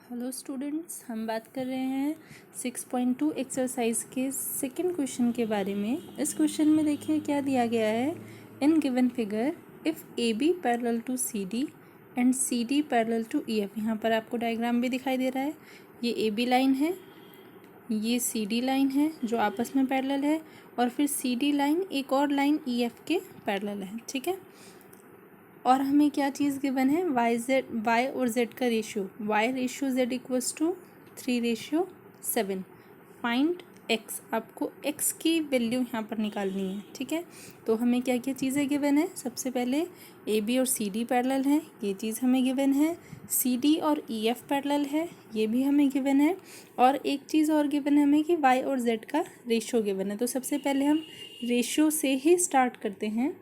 Hello students, हम बात कर रहे हैं 6.2 एक्सरसाइज के सेकंड क्वेश्चन के बारे में। इस क्वेश्चन में देखिए क्या दिया गया है। In given figure if A B parallel to C D and C D parallel to E F. यहाँ पर आपको डायग्राम भी दिखाई दे रहा है। ये ए बी लाइन है, ये सी डी लाइन है जो आपस में पैरेलल है, और फिर सी डी लाइन एक और लाइन ई एफ के पैरेलल है। ठीक है, और हमें क्या चीज़ गिवन है, वाई और जेड का ratio. Y ratio Z equals to 3:7। Find X, आपको एक्स की वैल्यू यहाँ पर निकालनी है। ठीक है, तो हमें क्या क्या चीज़ें गिवन है। सबसे पहले ए बी और सी डी पैरेलल है, ये चीज़ हमें गिवन है। सी डी और ई एफ पैरेलल है, ये भी हमें गिवन है। और एक चीज़ और गिवन है हमें कि वाई और जेड का रेशियो गिवन है। तो सबसे पहले हम रेशियो से ही स्टार्ट करते हैं।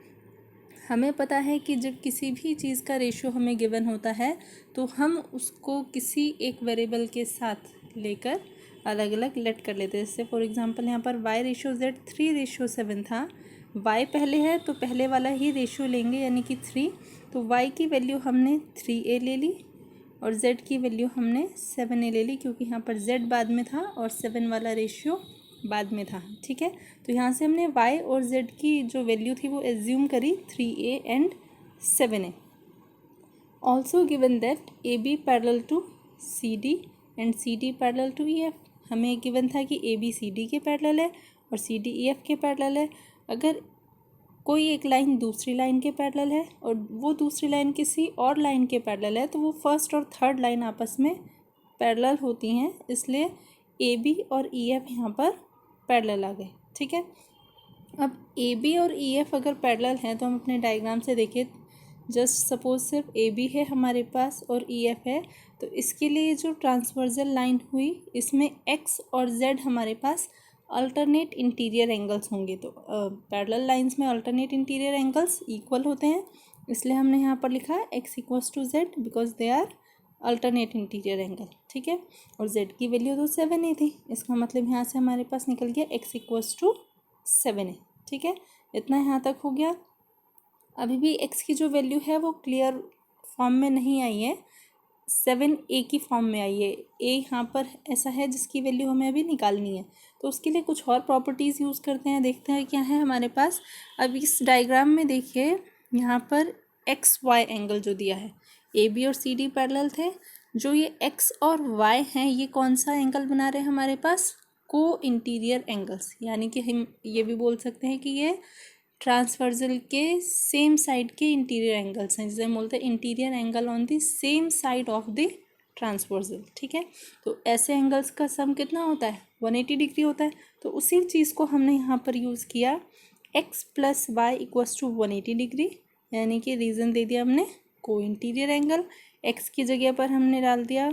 हमें पता है कि जब किसी भी चीज़ का रेशियो हमें गिवन होता है तो हम उसको किसी एक वेरिएबल के साथ लेकर अलग अलग लेट कर लेते हैं। जैसे फॉर एग्जांपल यहाँ पर y रेशियो z 3:7 था। y पहले है तो पहले वाला ही रेशियो लेंगे, यानी कि 3। तो y की वैल्यू हमने 3a ले ली और z की वैल्यू हमने 7a ले ली, क्योंकि यहाँ पर z बाद में था और 7 वाला रेशियो बाद में था। ठीक है, तो यहाँ से हमने y और z की जो वैल्यू थी वो एज्यूम करी 3a and 7a। Also given that A B parallel to C D and C D parallel to E F. हमें गिवन था कि ए बी सी डी के पैरेलल है और सी डी ई एफ के पैरेलल है। अगर कोई एक लाइन दूसरी लाइन के पैरेलल है और वो दूसरी लाइन किसी और लाइन के पैरेलल है तो वो फर्स्ट और थर्ड लाइन आपस में पैरेलल होती हैं, इसलिए ए बी और ई एफ यहाँ पर पैरेलल आ गए। ठीक है, अब ए बी और ई एफ अगर पैरेलल हैं तो हम अपने डायग्राम से देखिए, जस्ट सपोज सिर्फ ए बी है हमारे पास और ई एफ है, तो इसके लिए जो ट्रांसवर्जल लाइन हुई इसमें एक्स और जेड हमारे पास अल्टरनेट इंटीरियर एंगल्स होंगे। तो पैरेलल लाइंस में अल्टरनेट इंटीरियर एंगल्स इक्वल होते हैं, इसलिए हमने यहाँ पर लिखा है X equals to Z because they are alternate interior angle. ठीक है, और z की वैल्यू तो 7a थी, इसका मतलब यहाँ से हमारे पास निकल गया x इक्वल्स टू 7a। ठीक है, इतना यहाँ तक हो गया। अभी भी x की जो वैल्यू है वो क्लियर फॉर्म में नहीं आई है, 7a की फॉर्म में आई है। a यहाँ पर ऐसा है जिसकी वैल्यू हमें अभी निकालनी है, तो उसके लिए कुछ और प्रॉपर्टीज़ यूज़ करते हैं। देखते हैं क्या है हमारे पास। अब इस डायग्राम में देखिए, यहाँ पर एक्स वाई एंगल जो दिया है, ए बी और सी डी पैरेलल थे। जो ये एक्स और वाई हैं ये कौन सा एंगल बना रहे हैं हमारे पास, को इंटीरियर एंगल्स, यानी कि हम ये भी बोल सकते हैं कि ये ट्रांसवर्जल के सेम साइड के इंटीरियर एंगल्स हैं, जिसे हम बोलते हैं interior angle on the same side of the transversal. ठीक है, तो ऐसे एंगल्स का सम कितना होता है, 180 डिग्री होता है। तो उसी चीज़ को हमने यहाँ पर यूज़ किया, X plus Y equals to 180 degree, यानी कि रीज़न दे दिया हमने को इंटीरियर एंगल। एक्स की जगह पर हमने डाल दिया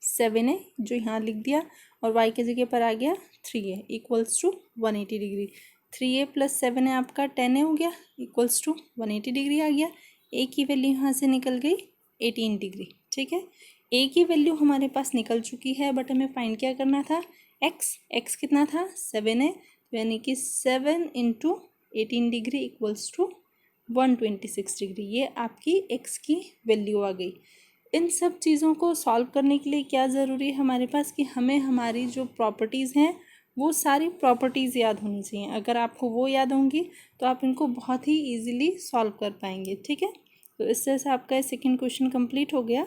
7a जो यहाँ लिख दिया, और y की जगह पर आ गया 3a equals to 180 degree. 3a plus 7a आपका 10a हो गया इक्वल्स टू 180 डिग्री आ गया। a की वैल्यू यहाँ से निकल गई 18 डिग्री। ठीक है, a की वैल्यू हमारे पास निकल चुकी है, बट हमें फाइंड क्या करना था, x कितना था 7a, यानी कि 7 into 18 degree equals to 126 degree. ये आपकी x की वैल्यू आ गई। इन सब चीज़ों को सॉल्व करने के लिए क्या ज़रूरी है हमारे पास, कि हमें हमारी जो प्रॉपर्टीज़ हैं वो सारी प्रॉपर्टीज़ याद होनी चाहिए। अगर आपको वो याद होंगी तो आप इनको बहुत ही ईजिली सॉल्व कर पाएंगे। ठीक है, तो इस तरह से आपका सेकंड क्वेश्चन कंप्लीट हो गया।